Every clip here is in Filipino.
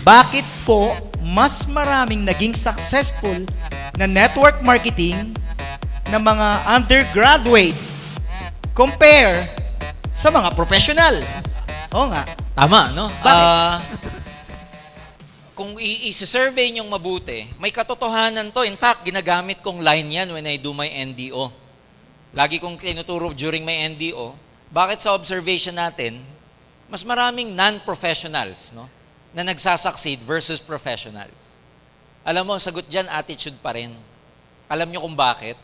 bakit po mas maraming naging successful na network marketing na mga undergraduate compare sa mga professional? Oo nga. Tama, no? Bakit? Kung i-survey nyong mabuti, may katotohanan to. In fact, ginagamit kong line yan when I do my NDO. Lagi kong tinuturo during my NDO, bakit sa observation natin, mas maraming non-professionals, no, na nagsasucceed versus professionals. Alam mo, sagot dyan, attitude pa rin. Alam nyo kung bakit?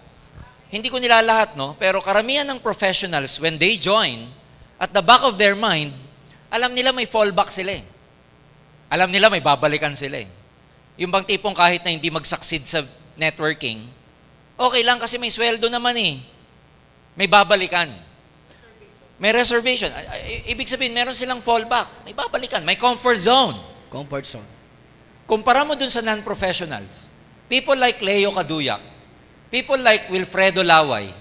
Hindi ko nilalahat, no? Pero karamihan ng professionals, when they join, at the back of their mind, alam nila may fallback sila eh. Alam nila may babalikan sila eh. Yung bang tipong kahit na hindi mag-succeed sa networking, okay lang kasi may sweldo naman eh. May babalikan. May reservation. Ibig sabihin, meron silang fallback. May babalikan. May comfort zone. Comfort zone. Kumpara mo dun sa non-professionals, people like Leo Caduyac, people like Wilfredo Laway,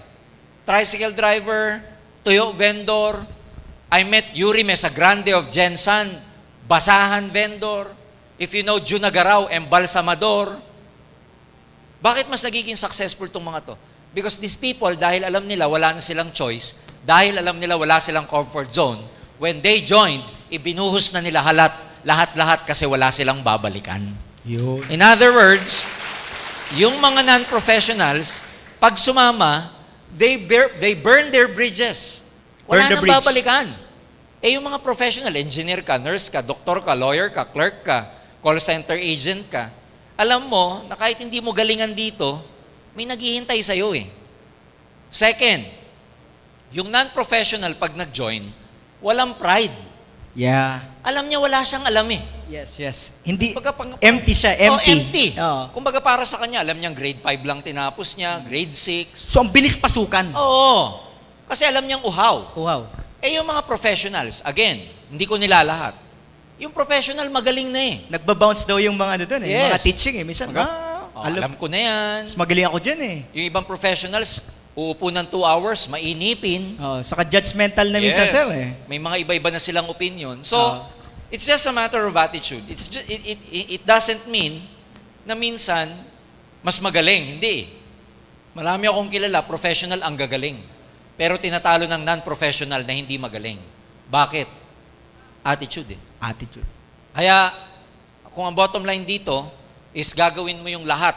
tricycle driver, tuyo vendor, I met Yuri Mesagrande of Gensan, basahan vendor, if you know Junagaraw, embalsamador. Bakit mas nagiging successful itong mga to? Because these people, dahil alam nila wala na silang choice, dahil alam nila wala silang comfort zone, when they joined, ibinuhos na nila lahat-lahat kasi wala silang babalikan. Yun. In other words, yung mga non-professionals, pag sumama, they burn their bridges. Wala Burn the nang bridge. babalikan. Eh yung mga professional, engineer ka, nurse ka, doktor ka, lawyer ka, clerk ka, call center agent ka, alam mo na kahit hindi mo galingan dito, may naghihintay sa'yo eh. Second, yung non-professional pag nag-join, walang pride. Yeah. Alam niya wala siyang alam eh. Yes, yes. Hindi, Kumbaga, empty siya, Oh, empty. empty. Oo. Kumbaga para sa kanya, alam niyang grade 5 lang tinapos niya, grade 6. So, ang bilis pasukan. Oo. Kasi alam niyang uhaw. Wow. Eh yung mga professionals, again, hindi ko nilalahat. Yung professional magaling na eh. Nagbabounce daw yung mga ano doon eh. Yes. Mga teaching eh. Minsan, Alam ko na yan. mas magaling ako dyan eh. Yung ibang professionals, uupo ng 2 hours, mainipin. Saka judgmental na minsan Yes. sir eh. May mga iba-iba na silang opinion. So, Oo. it's just a matter of attitude. It doesn't mean na minsan, mas magaling. Hindi. Marami akong kilala, professional ang gagaling. Pero tinatalo ng non-professional na hindi magaling. Bakit? Attitude eh. Attitude. Kaya, kung ang bottom line dito is gagawin mo yung lahat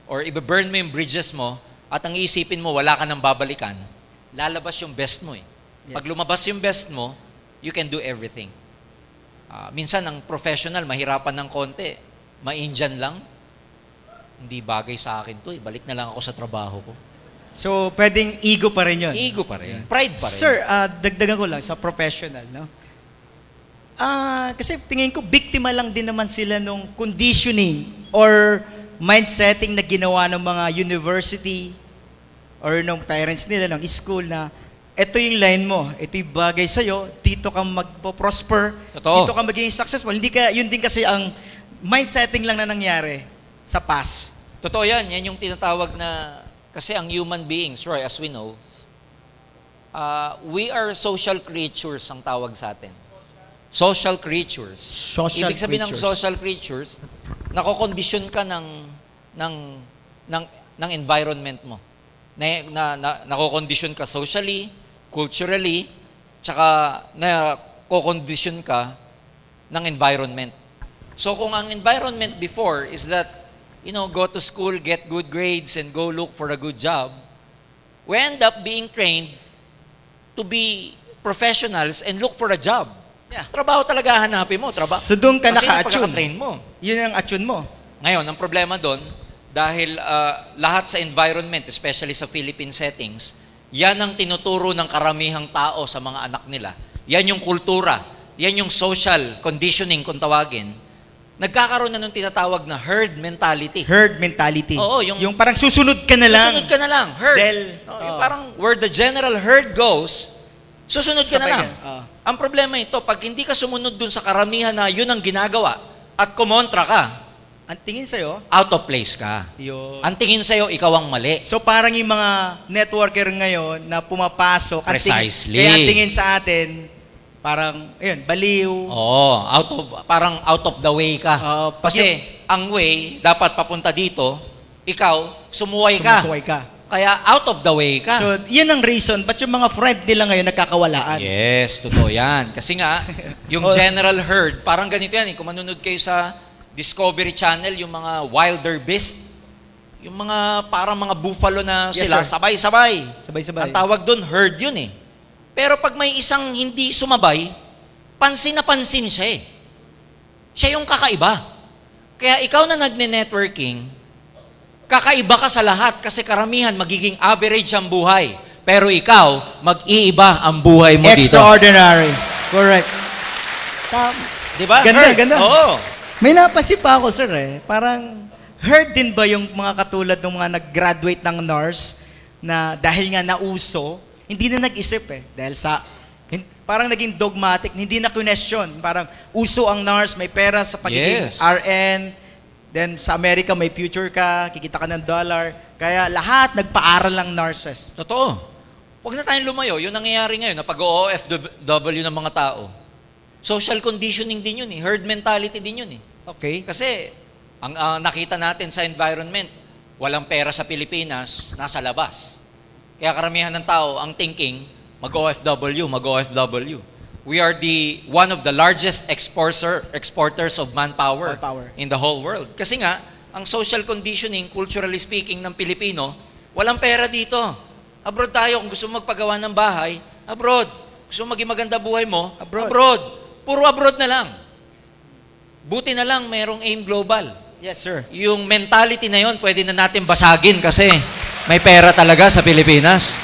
or i-burn mo yung bridges mo at ang iisipin mo, wala ka nang babalikan, lalabas yung best mo eh. Yes. Pag lumabas yung best mo, you can do everything. Minsan, ang professional, mahirapan ng konti. Ma-Indian lang. Hindi bagay sa akin to eh. Balik na lang ako sa trabaho ko. So, pwedeng ego pa rin yun. Ego pa rin. Pride pa rin. Sir, dagdagan ko lang sa professional, no? Kasi tingin ko, biktima lang din naman sila nung conditioning or mindsetting na ginawa ng mga university or ng parents nila, ng school na ito yung line mo, ito yung bagay sa'yo, dito ka magpo-prosper, Totoo. dito ka magiging successful. Hindi ka, yun din kasi ang mindsetting lang na nangyari sa past. Totoo yan. Yan yung tinatawag na, kasi ang human beings, Roy, as we know, we are social creatures ang tawag sa atin. Social creatures. Social Ibig sabihin ng creatures. social creatures, nakokondisyon ka ng environment mo. Nakokondisyon ka socially, culturally, tsaka nakokondisyon ka ng environment. So kung ang environment before is that, go to school, get good grades, and go look for a good job, we end up being trained to be professionals and look for a job. Yeah. Trabaho talaga hanapin mo. So doon ka Kasi naka-attune. pagka-train mo. Yun ang attune mo. Ngayon, ang problema doon, dahil lahat sa environment, especially sa Philippine settings, yan ang tinuturo ng karamihang tao sa mga anak nila. Yan yung kultura. Yan yung social conditioning kung tawagin. Nagkakaroon na nung tinatawag na herd mentality. Herd mentality. Oo, yung parang susunod ka na lang. Susunod ka na lang. Herd. Yung parang where the general herd goes, susunod ka na Sabay lang. ka. Ang problema ito, pag hindi ka sumunod dun sa karamihan na yun ang ginagawa at kumontra ka, Ang tingin sa'yo, out of place ka. yun. Ang tingin sa'yo, ikaw ang mali. So parang yung mga networker ngayon na pumapasok, Precisely. kaya ang tingin sa atin, Parang, ayun, baliw. Oo, parang out of the way ka. Pag Kasi ang way, dapat papunta dito, ikaw, sumuway ka. sumusuway ka. Kaya out of the way ka. So, yun ang reason ba't yung mga friend nila ngayon nagkakawalaan. Yes, totoo yan. Kasi nga, yung Oh. general herd, parang ganito yan. Kung manunod kayo sa Discovery Channel, yung mga wilder beast, yung mga parang mga buffalo na Yes, sila, sir. sabay-sabay. Sabay-sabay. Ang tawag doon, herd yun eh. Pero pag may isang hindi sumabay, pansin na pansin siya eh. Siya yung kakaiba. Kaya ikaw na nagne-networking, kakaiba ka sa lahat kasi karamihan magiging average ang buhay. Pero ikaw, mag-iiba ang buhay mo dito. Extraordinary. Correct. Di ba? Ganda, Herd. ganda. Oo. May napansin pa ako, sir, eh. Parang, heard din ba yung mga katulad ng mga nag-graduate ng nurse na dahil nga nauso, hindi na nag-isip eh. Dahil sa, parang naging dogmatic, hindi na question. Parang uso ang nurse, may pera sa pagiging Yes. RN, then sa Amerika may future ka, kikita ka ng dollar. Kaya lahat nagpaaral lang nurses. Totoo. Huwag na tayong lumayo. Yun nangyayari ngayon na pag-OFW ng mga tao. Social conditioning din yun eh. Herd mentality din yun eh. Okay. Kasi, ang nakita natin sa environment, walang pera sa Pilipinas, nasa labas. Kaya karamihan ng tao, ang thinking, mag-OFW, mag-OFW. We are one of the largest exporters of manpower Manpower. in the whole world. Kasi nga, ang social conditioning, culturally speaking, ng Pilipino, walang pera dito. Abroad tayo, kung gusto mo magpagawa ng bahay, abroad. Gusto mo maging maganda buhay mo, Abroad. abroad. Puro abroad na lang. Buti na lang merong AIM Global. Yes, sir. Yung mentality na yon pwede na natin basagin kasi may pera talaga sa Pilipinas.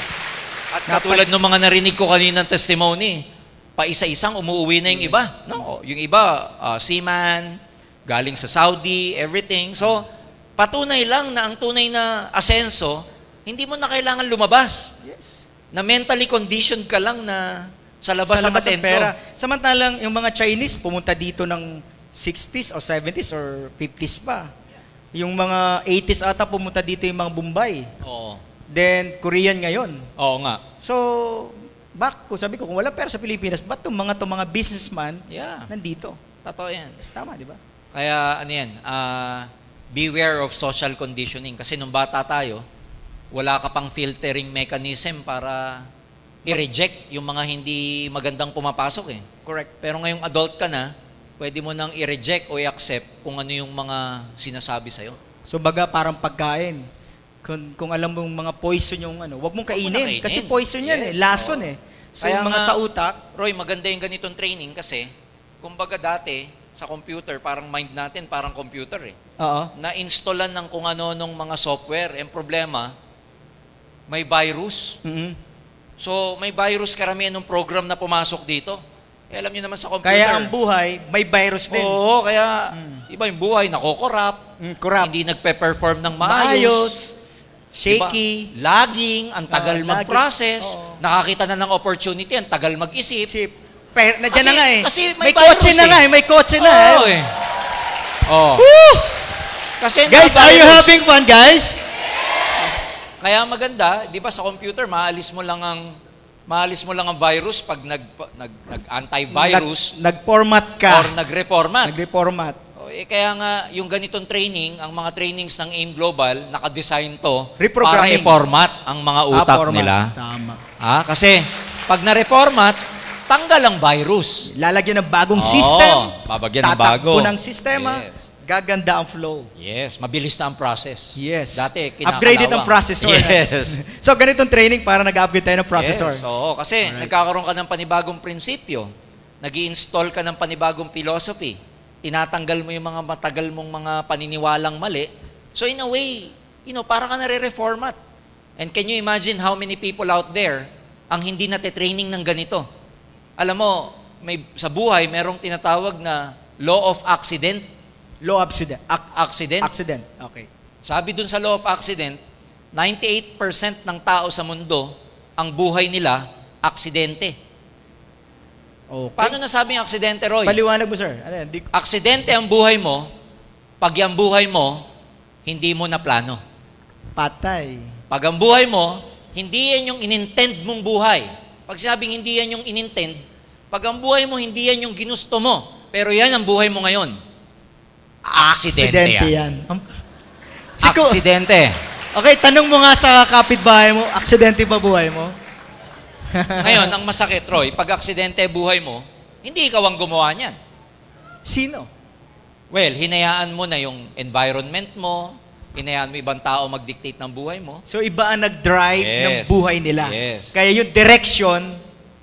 At katulad ng mga narinig ko kaninang testimony, paisa-isang umuwi na yung iba. No, yung iba, seaman, galing sa Saudi, everything. So, patunay lang na ang tunay na asenso, hindi mo na kailangan lumabas. Yes. Na mentally conditioned ka lang na sa labas ang ang asenso. pera. Samantalang yung mga Chinese pumunta dito ng 60s or 70s or 50s pa. Yung mga 80s ata pumunta dito yung mga Bombay. Oo. Then Korean ngayon. Oo nga. So, sabi ko, kung wala pera sa Pilipinas, ba't itong mga businessman Yeah. nandito? Totoo yan. Tama, di ba? Kaya ano yan, beware of social conditioning. Kasi nung bata tayo, wala ka pang filtering mechanism para i-reject yung mga hindi magandang pumapasok eh. Correct. Pero ngayong adult ka na, pwede mo nang i-reject o i-accept kung ano yung mga sinasabi sa'yo. So, baga parang pagkain. Kung alam mong mga poison yung ano, wag mong Huwag mo na kainin. kainin. Kasi poison yan eh. Yes, Lason oo. eh. So, Kaya yung mga nga- sa utak, Roy, maganda yung ganitong training kasi, kumbaga dati, sa computer, parang mind natin, parang computer eh. oo. Na-installan ng kung ano nung mga software. Ang problema, may virus. Mhm. So, may virus karamihan ng program na pumasok dito. Eh, alam niyo naman sa computer. Kaya ang buhay, may virus din. Oo, kaya iba yung buhay, nakokorap, Corrupt. hindi nagpe-perform ng Maayos. maayos. Shaky. Diba? Lagging, ang tagal Laging. mag-process, Oo. nakakita na ng opportunity, ang tagal mag-isip. Sip. Nandiyan na nga eh. Kasi may may virus kotse na eh. nga eh. May kotse na Oo eh. Oh. Woo! Kasi Guys, na are you virus. having fun, guys? Kaya maganda, 'di ba sa computer maalis mo lang ang virus pag antivirus Nag-format ka. or nagreformat. Nag-reformat. Kaya nga yung ganitong training, ang mga trainings ng AIM Global, naka-design to para Reprogramming. i-format ang mga utak format. nila. Tama. Kasi pag na-reformat, tanggal ang virus. Lalagyan ng bagong Oo, system. babagyan ng Tatakbo bago. ng sistema. Yes. Gaganda ang flow. Yes, mabilis na ang process. Yes. Dati, kinakalawang. Upgraded ang processor. Yes. So, ganitong training para nag-upgrade tayo ng processor. Yes, oo. Kasi nagkakaroon ka ng panibagong prinsipyo. Nag-i-install ka ng panibagong philosophy. Tinatanggal mo yung mga matagal mong mga paniniwalang mali. So in a way, para ka nare-reformat. And can you imagine how many people out there ang hindi nate-training ng ganito? Alam mo, sa buhay, merong tinatawag na law of accident. Low accident. Accident. Accident. Okay. Sabi dun sa law of accident, 98% ng tao sa mundo, ang buhay nila, aksidente. Okay. Paano nasabing aksidente, Roy? Paliwanag mo, sir. Ano yan? Aksidente ang buhay mo, pag ang buhay mo, hindi mo na plano. Patay. Pag ang buhay mo, hindi yan yung inintend mong buhay. Pag sinabing hindi yan yung inintend, Pag ang buhay mo, hindi yan yung ginusto mo, pero yan ang buhay mo ngayon. Aksidente yan. Aksidente. Okay, tanong mo nga sa kapitbahay mo, aksidente ba buhay mo? Ngayon, ang masakit, Roy, pag aksidente buhay mo, hindi ikaw ang gumawa niyan. Sino? Well, hinayaan mo na yung environment mo, hinayaan mo ibang tao mag-dictate ng buhay mo. So iba ang nag-drive ng Yes. buhay nila. Yes. Kaya yung direction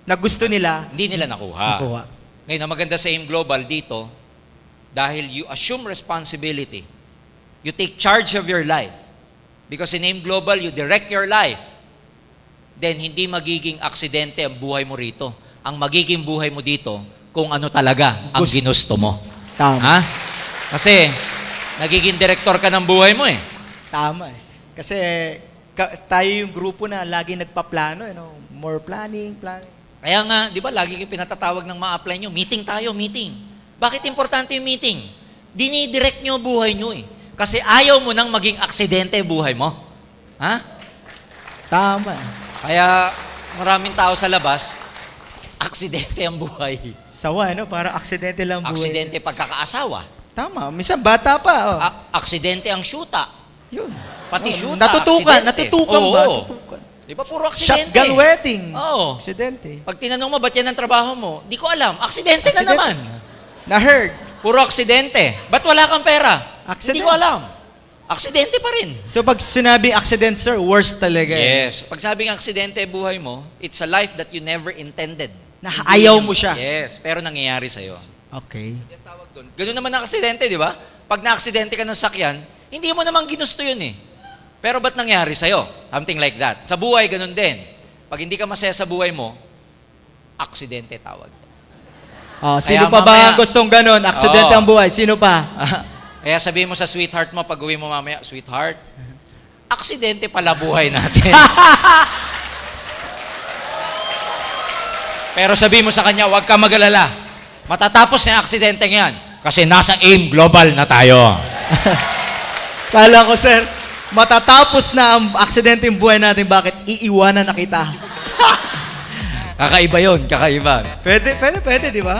na gusto nila, Hindi nila nakuha. nakuha. Ngayon, ang maganda sa AIM Global dito, dahil you assume responsibility, you take charge of your life. Because in AIM Global, you direct your life. Then, hindi magiging aksidente ang buhay mo rito. Ang magiging buhay mo dito, kung ano talaga ang Gusto. ginusto mo. Tama. Ha? Kasi, nagiging direktor ka ng buhay mo eh. Tama eh. Kasi tayo yung grupo na lagi nagpaplano, more planning. Kaya nga, di ba, lagi kang pinatatawag ng mga apply nyo, meeting tayo, meeting. Bakit importante yung meeting? Dinidirect nyo buhay nyo eh. Kasi ayaw mo nang maging aksidente buhay mo. Ha? Tama. Kaya maraming tao sa labas, aksidente ang buhay. Sawa, para aksidente lang buhay. Aksidente pagkakaasawa. Tama. Minsan bata pa. Aksidente ang syuta. Yun. Pati syuta, Natutukan aksidente. ba? Oo. Natutukan. Di ba puro aksidente? Shotgun wedding. Oo. Aksidente. Pag tinanong mo, ba't yan ang trabaho mo? Di ko alam. Aksidente na Aksidente. naman. Na-heard. Puro aksidente. Ba't wala kang pera? Aksidente. Hindi ko alam. Aksidente pa rin. So pag sinabing accident, sir, worst talaga. Yes. Pag sabing aksidente buhay mo, it's a life that you never intended. Na ayaw mo siya. Yes. Pero nangyayari sa'yo. Okay. Yan tawag doon. Ganun naman ang aksidente, di ba? Pag na-aksidente ka ng sakyan, hindi mo naman ginusto yun eh. Pero ba't nangyari sa'yo? Something like that. Sa buhay, ganun din. Pag hindi ka masaya sa buhay mo, aksidente tawag. Sino Kaya pa ba mamaya- ang gustong ganon? Aksidente Oo. ang buhay. Sino pa? Kaya sabihin mo sa sweetheart mo, pag uwi mo mamaya, sweetheart, aksidente pala buhay natin. Pero sabihin mo sa kanya, huwag ka mag-alala. Matatapos na yung aksidente yan. Kasi nasa AIM Global na tayo. Kala ko, sir, matatapos na ang aksidente yung buhay natin. Bakit? Iiwanan na kita. Kakaiba yun, kakaiba. Pwede, di ba?